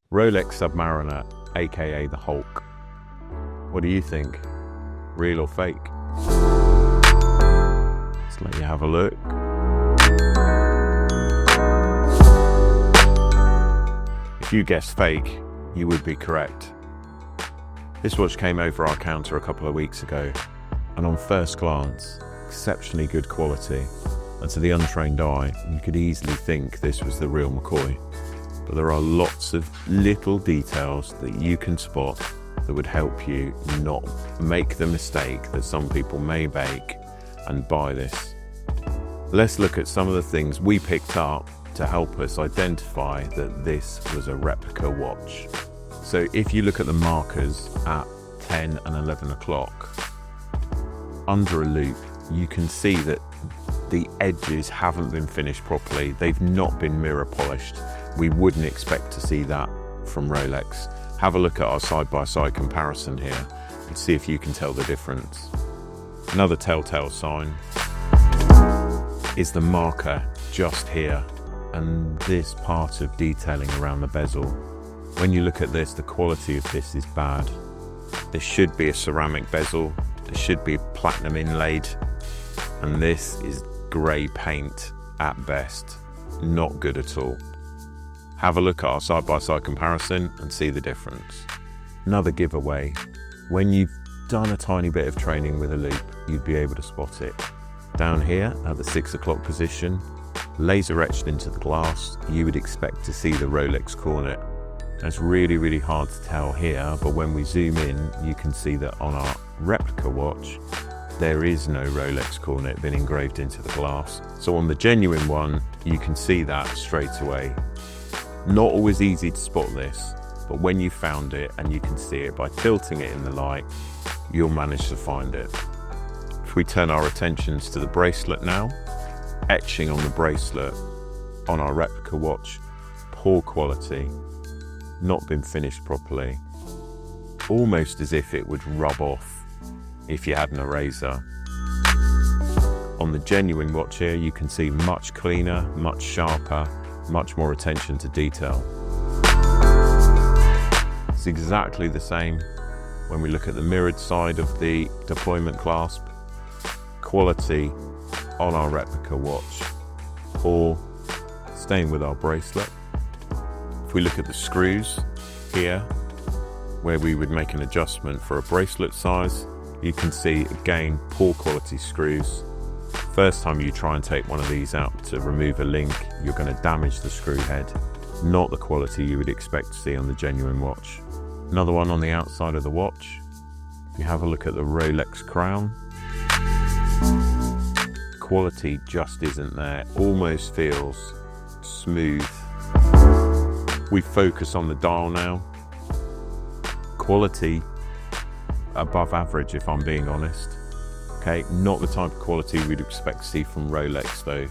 Rolex Submariner, aka the Hulk. What do you think? Real or fake? Let's let you have a look. If you guessed fake, you would be correct. This watch came over our counter a couple of weeks ago, and on first glance, exceptionally good quality, and to the untrained eye, you could easily think this was the real McCoy. But there are lots of little details that you can spot that would help you not make the mistake that some people may make and buy this. Let's look at some of the things we picked up to help us identify that this was a replica watch. So if you look at the markers at 10 and 11 o'clock, under a loop, you can see that the edges haven't been finished properly. They've not been mirror polished. We wouldn't expect to see that from Rolex. Have a look at our side-by-side comparison here and see if you can tell the difference. Another telltale sign is the marker just here and this part of detailing around the bezel. When you look at this, the quality of this is bad. There should be a ceramic bezel, there should be platinum inlaid, and this is grey paint at best. Not good at all. Have a look at our side-by-side comparison and see the difference. Another giveaway, when you've done a tiny bit of training with a loop, you'd be able to spot it. Down here at the 6 o'clock position, laser etched into the glass, you would expect to see the Rolex Cornet. That's really hard to tell here, but when we zoom in, you can see that on our replica watch, there is no Rolex Cornet been engraved into the glass. So on the genuine one, you can see that straight away. Not always easy to spot this, but when you found it and you can see it by tilting it in the light, you'll manage to find it. If we turn our attentions to the bracelet now, etching on the bracelet on our replica watch, poor quality, not been finished properly, almost as if it would rub off if you had an eraser. On the genuine watch here, you can see much cleaner, much sharper, much more attention to detail. It's exactly the same when we look at the mirrored side of the deployment clasp. Quality on our replica watch, or staying with our bracelet. If we look at the screws here, where we would make an adjustment for a bracelet size, you can see again poor quality screws. First time you try and take one of these out to remove a link, you're going to damage the screw head. Not the quality you would expect to see on the genuine watch. Another one on the outside of the watch. If you have a look at the Rolex crown, quality just isn't there. Almost feels smooth. We focus on the dial now. Quality above average, if I'm being honest. Okay, not the type of quality we'd expect to see from Rolex though.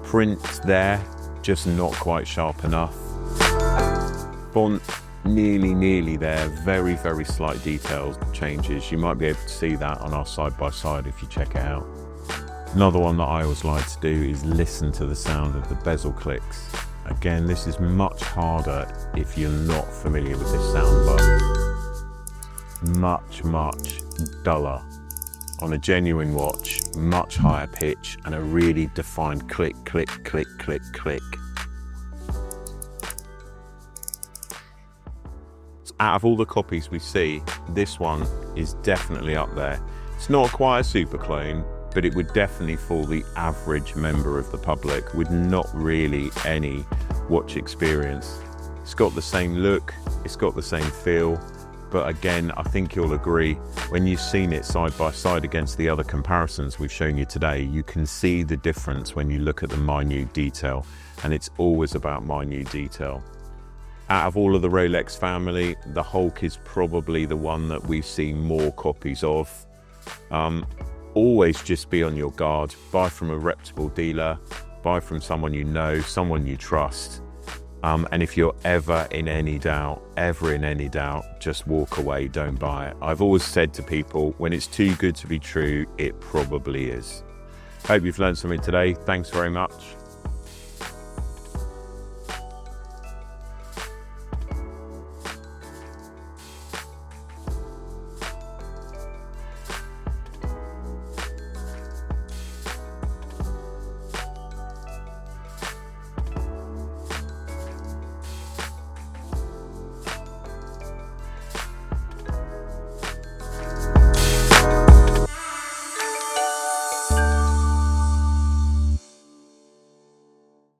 Print there, just not quite sharp enough. Font nearly there, very slight detail changes. You might be able to see that on our side-by-side if you check it out. Another one that I always like to do is listen to the sound of the bezel clicks. Again, this is much harder if you're not familiar with this sound, but much duller. On a genuine watch, much higher pitch and a really defined click. Out of all the copies we see, this one is definitely up there. It's not quite a super clone, but it would definitely fall the average member of the public with not really any watch experience. It's got the same look, it's got the same feel, but again, I think you'll agree, when you've seen it side by side against the other comparisons we've shown you today, you can see the difference when you look at the minute detail, and it's always about minute detail. Out of all of the Rolex family, the Hulk is probably the one that we've seen more copies of. Always just be on your guard. Buy from a reputable dealer, buy from someone you know, someone you trust. And if you're ever in any doubt, just walk away, don't buy it. I've always said to people, when it's too good to be true, it probably is. Hope you've learned something today. Thanks very much.